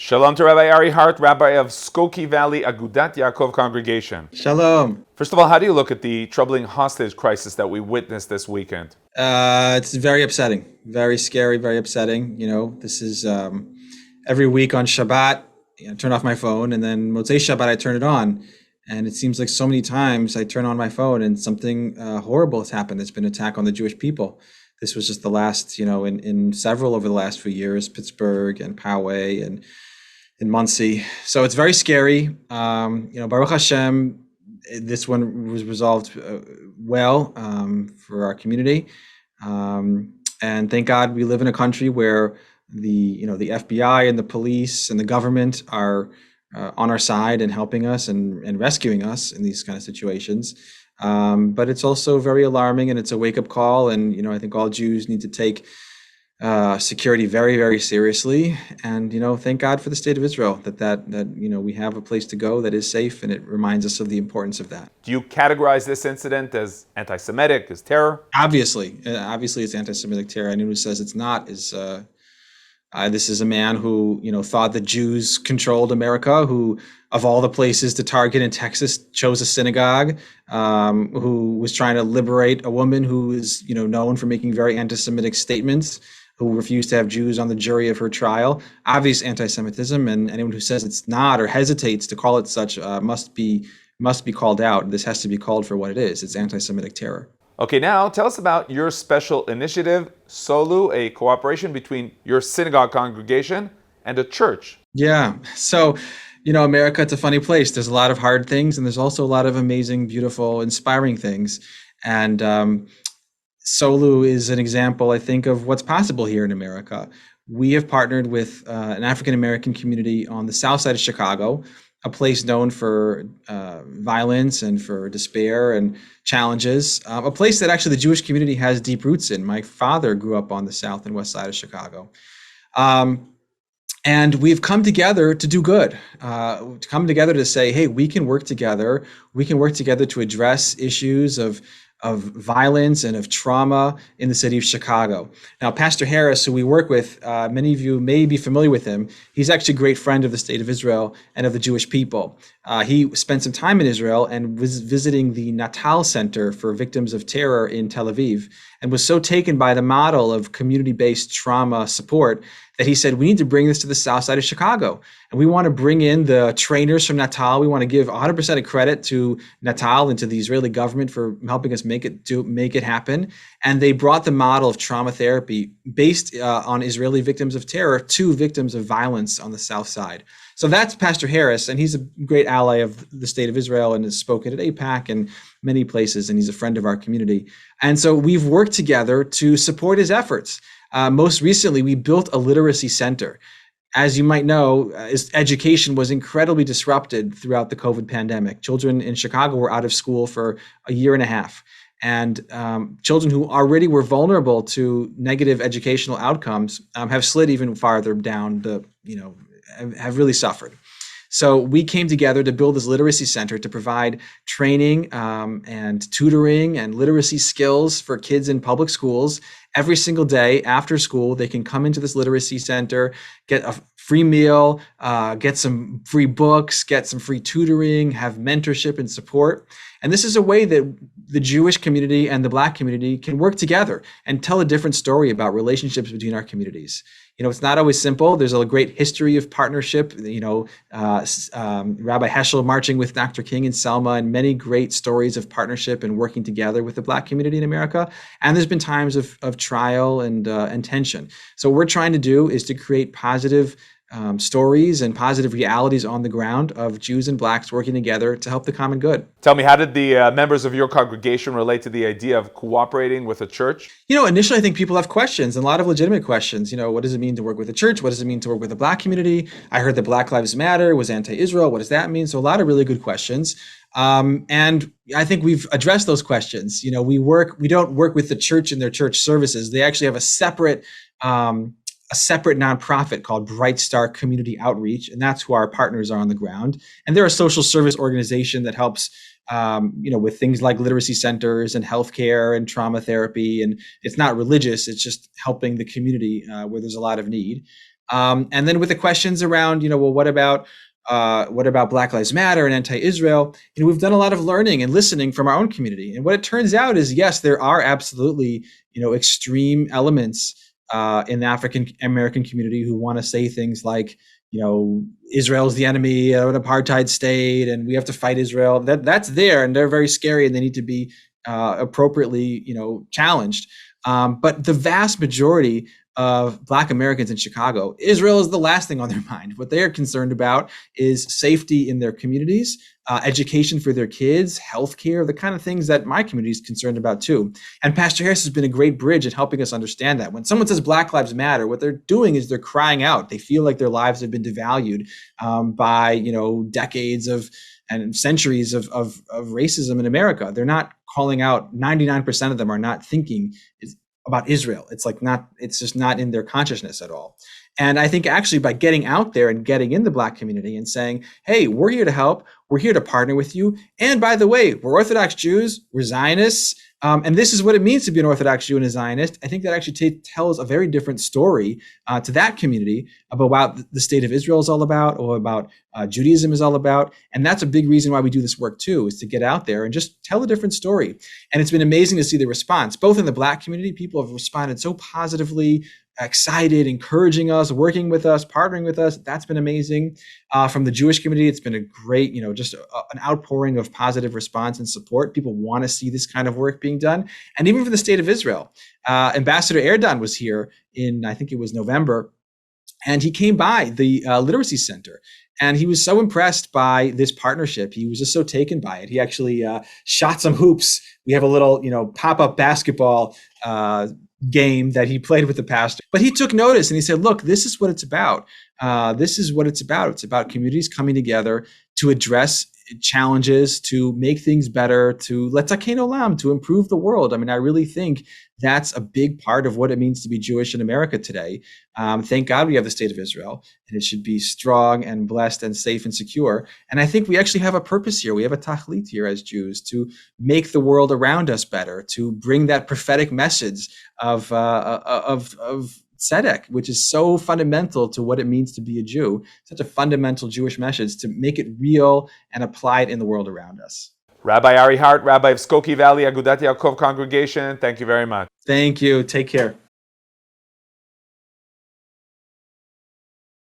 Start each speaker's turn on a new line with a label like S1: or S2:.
S1: Shalom to Rabbi Ari Hart, Rabbi of Skokie Valley Agudat Yaakov Congregation.
S2: Shalom.
S1: First of all, how do you look at the troubling hostage crisis that we witnessed this weekend?
S2: It's very upsetting, very scary, very upsetting. This is every week on Shabbat, I turn off my phone, and then Motzei Shabbat, I turn it on. And it seems like so many times I turn on my phone and something horrible has happened. There's been an attack on the Jewish people. This was just the last, in several over the last few years, Pittsburgh and Poway and in Muncie. So it's very scary. Baruch Hashem, this one was resolved well for our community. And thank God we live in a country where the FBI and the police and the government are on our side and helping us and rescuing us in these kind of situations. But it's also very alarming, and it's a wake-up call. And I think all Jews need to take security very, very seriously. And thank God for the state of Israel that we have a place to go that is safe, and it reminds us of the importance of that.
S1: Do you categorize this incident as anti-Semitic, as terror?
S2: Obviously, it's anti-Semitic terror. Anyone who says it's not is this is a man who thought that Jews controlled America, who of all the places to target in Texas chose a synagogue, who was trying to liberate a woman who is known for making very anti-Semitic statements, who refused to have Jews on the jury of her trial. Obvious anti-Semitism, and anyone who says it's not or hesitates to call it such must be called out. This has to be called for what it is. It's anti-Semitic terror.
S1: Okay, now tell us about your special initiative, Solu, a cooperation between your synagogue congregation and a church.
S2: Yeah. So, America, it's a funny place. There's a lot of hard things, and there's also a lot of amazing, beautiful, inspiring things. And Solu is an example, I think, of what's possible here in America. We have partnered with an African-American community on the south side of Chicago, a place known for violence and for despair and challenges, a place that actually the Jewish community has deep roots in. My father grew up on the south and west side of Chicago. And we've come together to do good, to come together to say, hey, we can work together. We can work together to address issues of violence and of trauma in the city of Chicago. Now, Pastor Harris, who we work with, many of you may be familiar with him. He's actually a great friend of the state of Israel and of the Jewish people. He spent some time in Israel and was visiting the Natal Center for Victims of Terror in Tel Aviv, and was so taken by the model of community-based trauma support that he said, we need to bring this to the south side of Chicago. And we want to bring in the trainers from Natal. We want to give 100% of credit to Natal and to the Israeli government for helping us make it happen. And they brought the model of trauma therapy based on Israeli victims of terror to victims of violence on the south side. So that's Pastor Harris, and he's a great ally of the state of Israel and has spoken at AIPAC and many places, and he's a friend of our community. And so we've worked together to support his efforts. Most recently, we built a literacy center. As you might know, education was incredibly disrupted throughout the COVID pandemic. Children in Chicago were out of school for a year and a half. And children who already were vulnerable to negative educational outcomes have slid even farther down have really suffered. So we came together to build this literacy center to provide training and tutoring and literacy skills for kids in public schools. Every single day after school, they can come into this literacy center, get a free meal, get some free books, get some free tutoring, have mentorship and support. And this is a way that the Jewish community and the Black community can work together and tell a different story about relationships between our communities. It's not always simple. There's a great history of partnership. Rabbi Heschel marching with Dr. King in Selma, and many great stories of partnership and working together with the Black community in America. And there's been times of trial and tension. So what we're trying to do is to create positive stories and positive realities on the ground of Jews and Blacks working together to help the common good.
S1: Tell me, how did the members of your congregation relate to the idea of cooperating with a church?
S2: Initially, I think people have questions, and a lot of legitimate questions. What does it mean to work with a church? What does it mean to work with the Black community? I heard that Black Lives Matter was anti-Israel. What does that mean? So a lot of really good questions. And I think we've addressed those questions. We don't work with the church and their church services. They actually have a separate nonprofit called Bright Star Community Outreach, and that's who our partners are on the ground. And they're a social service organization that helps, with things like literacy centers and healthcare and trauma therapy. And it's not religious; it's just helping the community where there's a lot of need. And then with the questions around, well, what about Black Lives Matter and anti-Israel? We've done a lot of learning and listening from our own community. And what it turns out is, yes, there are absolutely, extreme elements in the African American community who want to say things like, Israel's the enemy, an apartheid state, and we have to fight Israel. That's there, and they're very scary, and they need to be appropriately, challenged. But the vast majority of Black Americans in Chicago, Israel is the last thing on their mind. What they are concerned about is safety in their communities, education for their kids, healthcare, the kind of things that my community is concerned about too. And Pastor Harris has been a great bridge in helping us understand that. When someone says Black Lives Matter, what they're doing is they're crying out. They feel like their lives have been devalued by decades of and centuries of racism in America. They're not calling out. 99% of them are not thinking about Israel. It's just not in their consciousness at all. And I think actually by getting out there and getting in the Black community and saying, hey, we're here to help, we're here to partner with you. And by the way, we're Orthodox Jews, we're Zionists, and this is what it means to be an Orthodox Jew and a Zionist. I think that actually tells a very different story to that community about what the state of Israel is all about, or about Judaism is all about. And that's a big reason why we do this work too, is to get out there and just tell a different story. And it's been amazing to see the response, both in the Black community. People have responded so positively, excited, encouraging us, working with us, partnering with us. That's been amazing. From the Jewish community, it's been a great, just an outpouring of positive response and support. People want to see this kind of work being done. And even for the state of Israel, Ambassador Erdogan was here in, I think it was November, and he came by the Literacy Center. And he was so impressed by this partnership. He was just so taken by it. He actually shot some hoops. We have a little, pop-up basketball game that he played with the pastor. But he took notice and he said, look, this is what it's about. This is what it's about. It's about communities coming together to address challenges, to make things better, to letaken olam, to improve the world. I mean, I really think that's a big part of what it means to be Jewish in America today. Thank God we have the state of Israel, and it should be strong and blessed and safe and secure. And I think we actually have a purpose here. We have a tachlit here as Jews to make the world around us better, to bring that prophetic message of tzedek, which is so fundamental to what it means to be a Jew, such a fundamental Jewish message, to make it real and apply it in the world around us.
S1: Rabbi Ari Hart, Rabbi of Skokie Valley, Agudat Yaakov Congregation, thank you very much.
S2: Thank you. Take care.